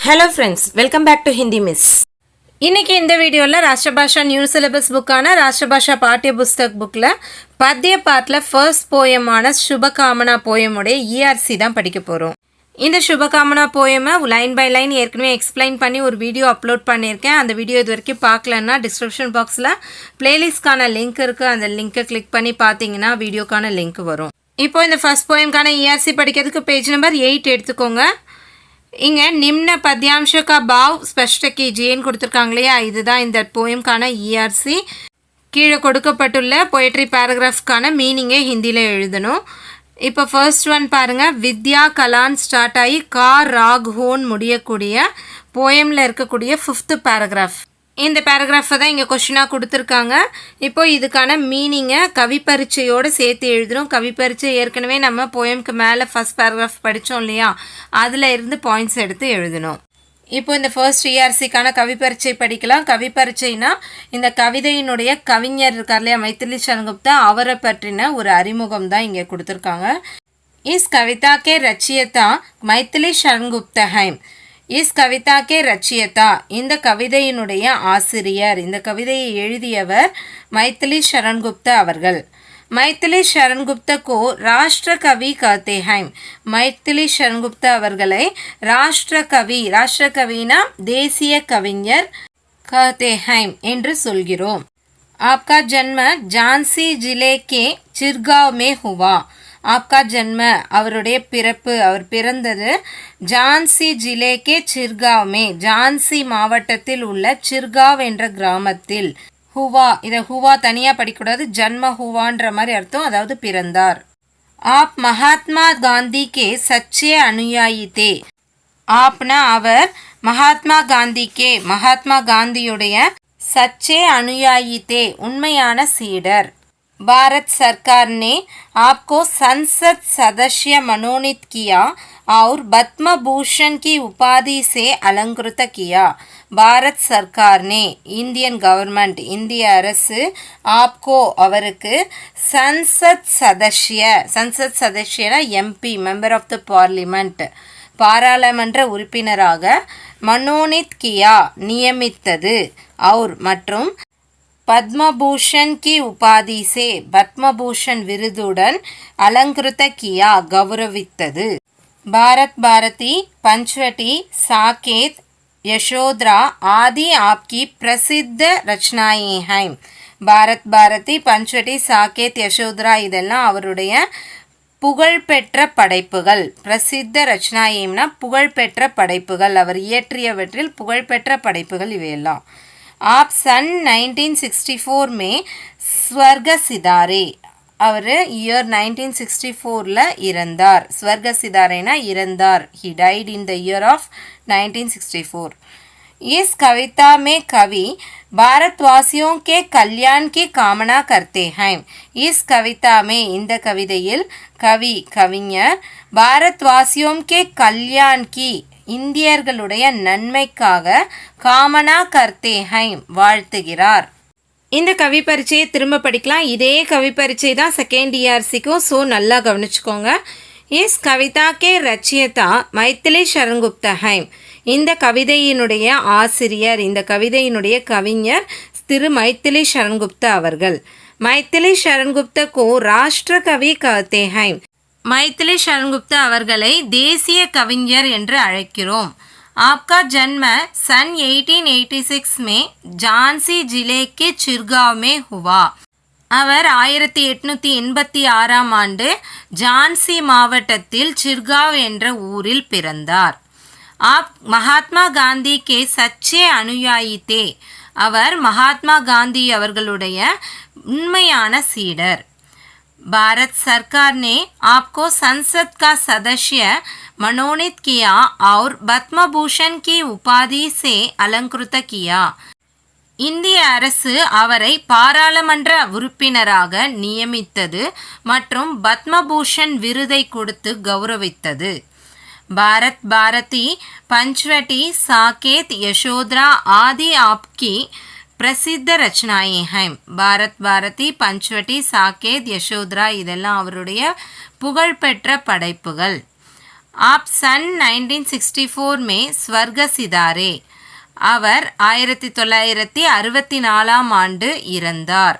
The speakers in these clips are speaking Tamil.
Hello friends, welcome back to Hindi miss. இன்னைக்கு இந்த வீடியோவில் ராஷ்டிரபாஷா நியூ சிலபஸ் புக்கான ராஷ்டிரபாஷா பாட்டிய புஸ்தக் புக்கில் பத்திய பாட்டில் ஃபர்ஸ்ட் போயமான சுபகாமனா போயமுடைய இஆர்சி தான் படிக்க போகிறோம். இந்த சுபகாமனா போயமை லைன் பை லைன் ஏற்கனவே எக்ஸ்பிளைன் பண்ணி ஒரு வீடியோ அப்லோட் பண்ணியிருக்கேன். அந்த வீடியோ இது வரைக்கும் பார்க்கலன்னா டிஸ்கிரிப்ஷன் பாக்ஸில் பிளேலிஸ்ட்கான லிங்க் இருக்குது. அந்த லிங்க்கை கிளிக் பண்ணி பார்த்தீங்கன்னா வீடியோக்கான லிங்க் வரும். இப்போ இந்த ஃபர்ஸ்ட் போயம்கான இஆர்சி படிக்கிறதுக்கு பேஜ் நம்பர் 8 எடுத்துக்கோங்க. இங்கே நிம்ன பத்யாம்ஷ கா பாவ் ஸ்பஷ்ட கீஜியேன்னு கொடுத்துருக்காங்க இல்லையா, இதுதான் இந்த போயம்கான இஆர்சி. கீழே கொடுக்கப்பட்டுள்ள போயட்ரி பேராகிராஃப்கான மீனிங்கை ஹிந்தியில் எழுதணும். இப்போ ஃபர்ஸ்ட் ஒன் பாருங்கள். வித்யா கலான் ஸ்டார்ட் ஆகி கா ராக் ஹோன் முடியக்கூடிய போயமில் இருக்கக்கூடிய 5th பேராகிராஃப். இந்த பேராகிராஃபை தான் இங்கே கொஷினாக கொடுத்துருக்காங்க. இப்போது இதுக்கான மீனிங்கை கவி பரீட்சையோடு சேர்த்து எழுதணும். கவி பரீட்சை ஏற்கனவே நம்ம போயம்க்கு மேலே ஃபர்ஸ்ட் பேராகிராஃப் படித்தோம் இல்லையா, அதில் இருந்து பாயிண்ட்ஸ் எடுத்து எழுதணும். இப்போ இந்த ஃபர்ஸ்ட் இஆர்சிக்கான கவி பரீட்சை படிக்கலாம். கவி பரீட்சைனா இந்த கவிதையினுடைய கவிஞர் இருக்கார் இல்லையா, மைத்திலி சரண்குப்தா, அவரை பற்றின ஒரு அறிமுகம் தான் இங்கே கொடுத்துருக்காங்க. இஸ் கவிதா கே ரச்சியதா மைத்திலி சரண்குப்தா ஹைம். இஸ் கவிதா கே ரச்சியதா, இந்த கவிதையினுடைய ஆசிரியர், இந்த கவிதையை எழுதியவர் மைத்திலி சரண்குப்தா அவர்கள். மைத்திலி சரண்குப்தா கோ ராஷ்டிர கவி கஹ்தே ஹைம். மைத்திலி சரண்குப்தா அவர்களை ராஷ்டிர கவி, ராஷ்டிர கவினா தேசிய கவிஞர், கஹ்தே ஹைம் என்று சொல்கிறோம். ஆப்கா ஜன்ம ஜான்சி ஜிலே கே சிர்காவ் மே ஹுவா. ஆப்கா ஜன்ம, அவருடைய பிறப்பு, அவர் பிறந்தது ஜான்சி ஜிலேக்கே சிர்காவ் மே, ஜான்சி மாவட்டத்தில் உள்ள சிர்காவ் என்ற கிராமத்தில். ஹுவா, இதை ஹுவா தனியாக படிக்கக்கூடாது, ஜன்ம ஹுவான்ற மாதிரி அர்த்தம், அதாவது பிறந்தார். ஆப் மகாத்மா காந்தி கே சச்சே அனுயாயி தே. ஆப்னா அவர், மகாத்மா காந்தி கே, மகாத்மா காந்தியுடைய, சச்சே அனுயாயி தே உண்மையான சீடர். भारत सरकार ने आपको संसद सदस्य मनोनीत किया और पद्म भूषण की उपाधि से अलंकृत किया. भारत सरकार ने, इंडियन गवर्नमेंट, இந்திய அரசு, आपको அவருக்கு, संसद सदस्य, संसद सदस्यனா MP, member of the parliament, பாராளுமன்ற உறுப்பினராக, மனோனித் கியா நியமித்தது, और மற்றும் பத்மபூஷன் கி உபாதி சே, பத்மபூஷன் விருதுடன், அலங்கிருத கியா கௌரவித்தது. பாரத் பாரதி பஞ்ச்வட்டி சாகேத் யசோத்ரா ஆதி ஆப்கி பிரசித்த ரச்சனாயே ஹைம். பாரத் பாரதி பஞ்ச்வட்டி சாகேத் யசோத்ரா இதெல்லாம் அவருடைய புகழ்பெற்ற படைப்புகள். பிரசித்த ரச்சனாயேம்னா புகழ்பெற்ற படைப்புகள், அவர் இயற்றியவற்றில் புகழ்பெற்ற படைப்புகள் இவையெல்லாம். आप सन 1964 में स्वर्ग सिदारे, அவர் இயர் 1964ல் இறந்தார். ஸ்வர்க சிதாரேனா இறந்தார். he died in the year of 1964. इस कविता में कवि भारतवासियों के कल्याण की कामना करते हैं. इस कविता में, இந்த கவிதையில், கவி கவிஞர், भारतवासियों के कल्याण की இந்தியர்களுடைய நன்மைக்காக, காமனா கர்த்தே ஹைம் வாழ்த்துகிறார். இந்த கவி பரீட்சையை திரும்ப படிக்கலாம். இதே கவி பரீட்சை தான் செகண்ட் இஆர்சிக்கும், ஸோ நல்லா கவனிச்சுக்கோங்க. இஸ் கவிதா கே ரச்சியதா மைத்திலி சரண்குப்தா ஹைம். இந்த கவிதையினுடைய ஆசிரியர், இந்த கவிதையினுடைய கவிஞர் திரு மைத்திலி சரண்குப்தா அவர்கள். மைத்திலி சரண்குப்தா கோ ராஷ்டிர கவி கஹ்தே ஹைம். மைத்திலி சரண்குப்தா அவர்களை தேசிய கவிஞர் என்று அழைக்கிறோம். ஆப்கா ஜன்ம सन 1886 में ஜான்சி ஜிலே கே சிர்காவ் மே ஹுவா. அவர் 1886ஆம் ஆண்டு ஜான்சி மாவட்டத்தில் சிர்காவ் என்ற ஊரில் பிறந்தார். ஆப் மகாத்மா காந்தி கே சச்சே அனுயாயி தே. அவர் மகாத்மா காந்தி அவர்களுடைய உண்மையான சீடர். भारत सरकार ने आपको संसद का सदस्य मनोनीत किया और पद्म भूषण की उपाधि से अलंकृत किया. இந்திய அரசு அவரை பாராளுமன்ற உறுப்பினராக நியமித்தது மற்றும் பத்மபூஷன் விருதை கொடுத்து கௌரவித்தது. பாரத் பாரதி பஞ்ச்வட்டி சாகேத் யசோத்ரா ஆதி ஆப்கி பிரசித்த ரச்சனாயே ஹைம். பாரத் பாரதி பஞ்ச்வட்டி சாகேத் யசோத்ரா இதெல்லாம் அவருடைய புகழ்பெற்ற படைப்புகள். आप सन 1964 में स्वर्ग सिधारे. அவர் 1964 ஆண்டு இறந்தார்.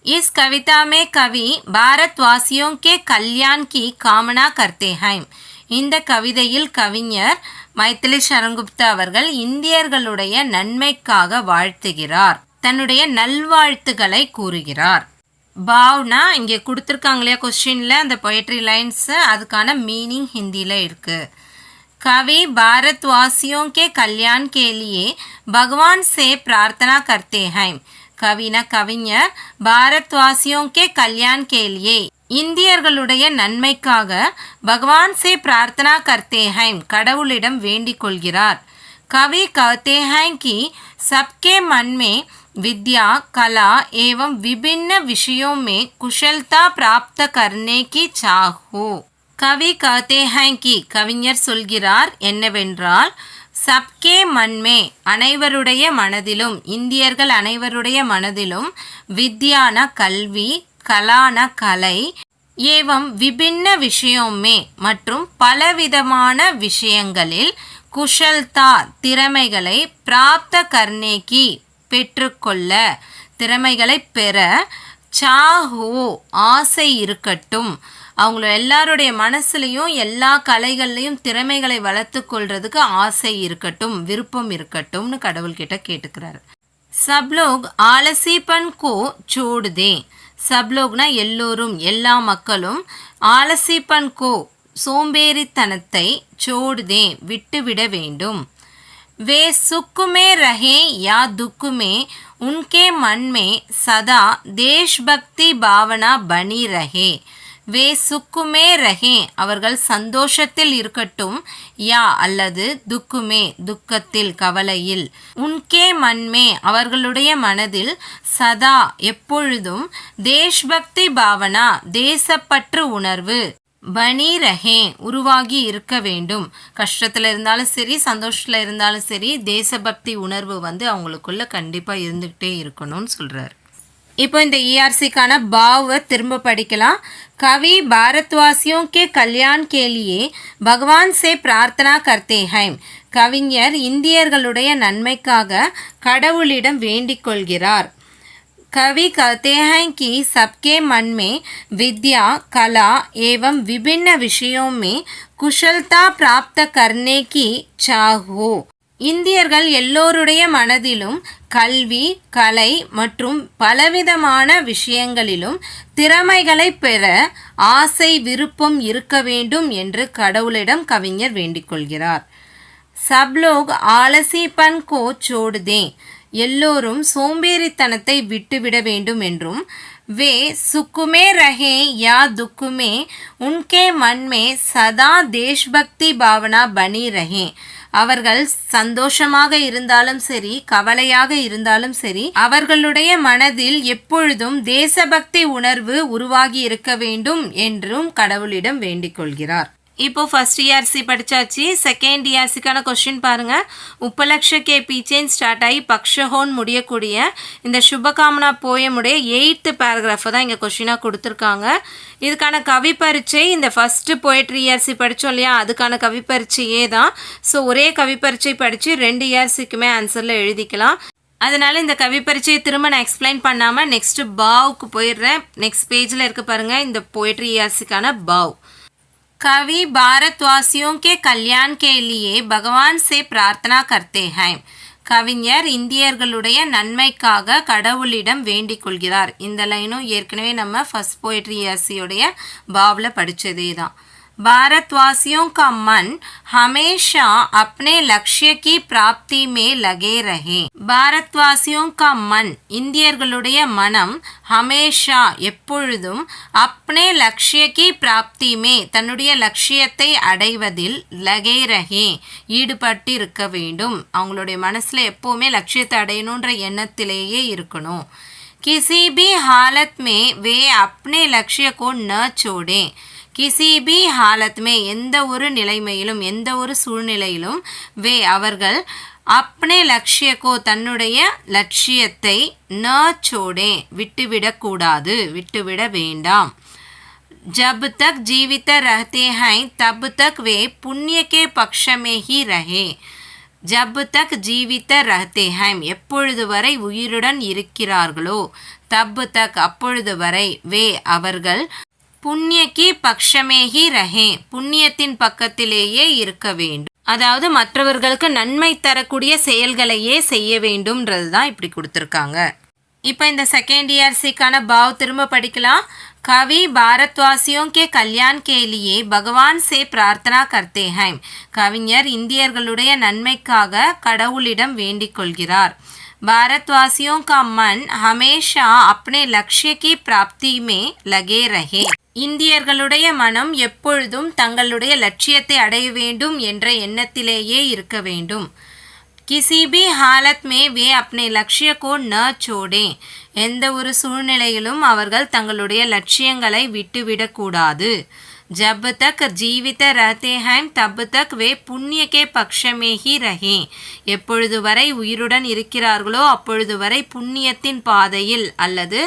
इस कविता में कवि भारतवासियों के कल्याण की कामना करते हैं. இந்த கவிதையில் கவிஞர் மைதிலி சரண்குப்தா அவர்கள் இந்தியர்களுடைய நன்மைக்காக வாழ்த்துகிறார், தன்னுடைய நல்வாழ்த்துக்களை கூறுகிறார். பாவ்னா இங்கே கொடுத்துருக்காங்க இல்லையா கொஸ்டின்ல அந்த பொயட்ரி லைன்ஸ், அதுக்கான மீனிங் ஹிந்தியில் இருக்கு. कवि भारतवासियों के कल्याण के लिए भगवान से प्रार्थना करते हैं. கவினா கவிஞர் பாரத்வாசியோं के कल्याण के लिए இந்தியர்களுடைய நன்மைக்காக பகவான் से प्रार्थना करते हैं கடவுளிடம் வேண்டிக் கொள்கிறார். कवि कहते हैं कि सबके मन में विद्या कला एवं विभिन्न विषयों में कुशलता प्राप्त करने की चाह हो. कवि कहते हैं कि கவிஞர் சொல்கிறார் என்னவென்றால் சப்கே மன்மே அனைவருடைய மனதிலும், இந்தியர்கள் அனைவருடைய மனதிலும், வித்யான கல்வி, கலான கலை, ஏவம் விபின்ன விஷயமே மற்றும் பலவிதமான விஷயங்களில், குஷல்தா திறமைகளை, பிராப்த கர்னேகி பெற்றுக்கொள்ள திறமைகளை பெற, சாஹோ ஆசை இருக்கட்டும், அவங்கள எல்லாருடைய மனசுலையும் எல்லா கலைகள்லையும் திறமைகளை வளர்த்து கொள்றதுக்கு ஆசை இருக்கட்டும், விருப்பம் இருக்கட்டும்னு கடவுள்கிட்ட கேட்டுக்கிறாரு. சப்லோக் ஆலசிப்பன் கோ சோடுதே. சப்லோக்னா எல்லோரும், எல்லா மக்களும், ஆலசிப்பன் கோ சோம்பேறித்தனத்தை, சோடுதே விட்டுவிட வேண்டும். वे सुख में रहे या दुख में उनके मन में सदा देशभक्ति भावना बनी रहे. वे सुख में रहे அவர்கள் சந்தோஷத்தில் இருக்கட்டும், யா அல்லது துக்குமே துக்கத்தில் கவலையில், உன்கே மன்மே அவர்களுடைய மனதில், சதா எப்பொழுதும், தேஷ்பக்தி பாவனா தேசப்பற்று உணர்வு, பனி ரஹே உருவாகி இருக்க வேண்டும். கஷ்டத்தில் இருந்தாலும் சரி, சந்தோஷத்தில் இருந்தாலும் சரி, தேசபக்தி உணர்வு அவங்களுக்குள்ள கண்டிப்பாக இருந்துக்கிட்டே இருக்கணும்னு சொல்கிறார். இப்போ இந்த ईआरसीக்கான பாவை திரும்ப படிக்கலாம். கவி பாரத்வாசியோं के कल्याण के लिए भगवान से प्रार्थना करते हैं. கவிஞர் இந்தியர்களுடைய நன்மைக்காக கடவுளிடம் வேண்டிக் கொள்கிறார். कवि कहते हैं कि सबके मन में विद्या कला एवं विभिन्न विषयों में कुशलता प्राप्त करने की चाह हो. இந்தியர்கள் எல்லோருடைய மனதிலும் கல்வி, கலை மற்றும் பலவிதமான விஷயங்களிலும் திறமைகளை பெற ஆசை, விருப்பம் இருக்க வேண்டும் என்று கடவுளிடம் கவிஞர் வேண்டிக் கொள்கிறார். சப்லோக் ஆலசிப்பன் கோ சோடுதே எல்லோரும் சோம்பேறித்தனத்தை விட்டுவிட வேண்டும் என்றும், வே சுக்குமே ரஹே யா துக்குமே உன்கே மன்மே சதா தேஷ்பக்தி பாவனா பனி ரஹே அவர்கள் சந்தோஷமாக இருந்தாலும் சரி, கவலையாக இருந்தாலும் சரி, அவர்களுடைய மனதில் எப்பொழுதும் தேசபக்தி உணர்வு உருவாகி இருக்க வேண்டும் என்றும் கடவுளிடம் வேண்டிக் கொள்கிறார். இப்போ ஃபர்ஸ்ட் ईआरसी படிச்சாச்சு. செகண்ட் ईआरसीக்கான கொஸ்டின் பாருங்க. உப்பலக்ஷ கே பீச்சேன் ஸ்டார்ட் ஆகி பக்ஷஹோன் முடியக்கூடிய இந்த சுபகாமனா போயமுடைய 8th பேராகிராஃபை தான் இங்கே கொஸ்டினாக கொடுத்துருக்காங்க. இதுக்கான கவி பரீட்சை இந்த ஃபஸ்ட்டு போய்ட்ரி ईआरसी படித்தோம் இல்லையா, அதுக்கான கவி பரீட்சையே தான். ஸோ ஒரே கவி பரீட்சை படித்து 2 ईआरसीக்குமே ஆன்சரில் எழுதிக்கலாம். அதனால் இந்த கவி பரீட்சையை திரும்ப நான் எக்ஸ்பிளைன் பண்ணாமல் நெக்ஸ்ட்டு பாவுக்கு போயிடுறேன். நெக்ஸ்ட் பேஜில் இருக்க பாருங்கள் இந்த போய்ட்ரி ईआरसीக்கான பாவ். कवि भारतवासियों के कल्याण के लिए भगवान से प्रार्थना करते हैं. கவிஞர் இந்தியர்களுடைய நன்மைக்காக கடவுளிடம் வேண்டிக் கொள்கிறார். இந்த லைனும் ஏற்கனவே நம்ம ஃபர்ஸ்ட் போய்ட்ரி ईआरसीயோடைய பாவில் படித்ததே தான். भारतवासियों का मन हमेशा अपने लक्ष्य की प्राप्ति में लगे रहे. भारतवासियों का मन இந்தியர்களுடைய மனம் ஹமேஷா எப்பொழுதும் அப்னே லக்ஷ்ய கி பிராப்தி மே தன்னுடைய லட்சியத்தை அடைவதில் லகே ரஹே ஈடுபட்டு இருக்க வேண்டும். அவங்களுடைய மனசில் எப்போவுமே லட்சியத்தை அடையணுன்ற எண்ணத்திலேயே இருக்கணும். किसी भी हालत में वे अपने लक्ष्य को न छोड़ें. கிசி பி ஹாலத்மே எந்த ஒரு நிலைமையிலும், எந்த ஒரு சூழ்நிலையிலும், வே அவர்கள் அப்னே லட்சியக்கோ தன்னுடைய லட்சியத்தை ந சோடே விட்டுவிடக்கூடாது, விட்டுவிட வேண்டாம். जब तक जीवित रहते हैं तब तक वे पुण्य के पक्ष में ही रहे. जब तक जीवित रहते हैं எப்பொழுது வரை உயிருடன் இருக்கிறார்களோ தப் தக் அப்பொழுது வரை வே அவர்கள் புண்ணிய கி பக்ஷமே ஹி ரஹே புண்ணியத்தின் பக்கத்திலேயே இருக்க வேண்டும். அதாவது மற்றவர்களுக்கு நன்மை தரக்கூடிய செயல்களையே செய்ய வேண்டும்ன்றது தான் இப்படி கொடுத்துருக்காங்க. இப்போ இந்த செகண்ட் ERCக்கான பாவ் திரும்ப படிக்கலாம். कवि भारतवासियों के कल्याण के लिए भगवान से प्रार्थना करते हैं. கவிஞர் இந்தியர்களுடைய நன்மைக்காக கடவுளிடம் வேண்டிக் கொள்கிறார். भारतवासियों का मन हमेशा अपने लक्ष्य की प्राप्ति में लगे रहे. இந்தியர்களுடைய மனம் எப்பொழுதும் தங்களுடைய லட்சியத்தை அடைய வேண்டும் என்ற எண்ணத்திலேயே இருக்க வேண்டும். किसी भी हालत में वे अपने लक्ष्य को न छोड़ें. எந்த ஒரு சூழ்நிலையிலும் அவர்கள் தங்களுடைய லட்சியங்களை விட்டுவிடக்கூடாது. जब तक जीवित रहते हैं तब तक वे पुण्य के पक्ष में ही रहें. எப்பொழுது வரை உயிருடன் இருக்கிறார்களோ அப்பொழுது வரை புண்ணியத்தின் பாதையில் அல்லது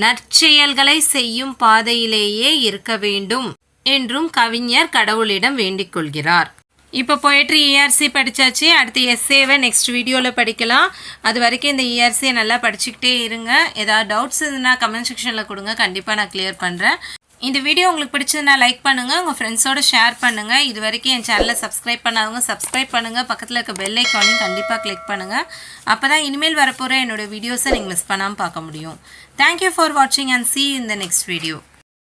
நற்செயல்களை செய்யும் பாதையிலேயே இருக்க வேண்டும் என்றும் கவிஞர் கடவுளிடம் வேண்டிக் கொள்கிறார். இப்போ போய்ட்ரி ERC படித்தாச்சு. அடுத்து எஸ்ஏவை நெக்ஸ்ட் வீடியோவில் படிக்கலாம். அது வரைக்கும் இந்த ERCயை நல்லா படிச்சுக்கிட்டே இருங்க. ஏதாவது டவுட்ஸ் இருந்ததுன்னா கமெண்ட் செக்ஷனில் கொடுங்க, கண்டிப்பாக நான் கிளியர் பண்ணுறேன். இந்த வீடியோ உங்களுக்கு பிடிச்சதுன்னா லைக் பண்ணுங்கள், உங்கள் ஃப்ரெண்ட்ஸோடு ஷேர் பண்ணுங்கள். இது வரைக்கும் என் சேனலை சப்ஸ்கிரைப் பண்ணாதவங்க சப்ஸ்கிரைப் பண்ணுங்கள். பக்கத்தில் இருக்க பெல் ஐக்கானையும் கண்டிப்பாக கிளிக் பண்ணுங்கள். அப்போ தான் இனிமேல் வரப்போகிற என்னோடய வீடியோஸை நீங்கள் மிஸ் பண்ணாமல் பார்க்க முடியும். தேங்க்யூ ஃபார் வாட்சிங் and see you in the next video.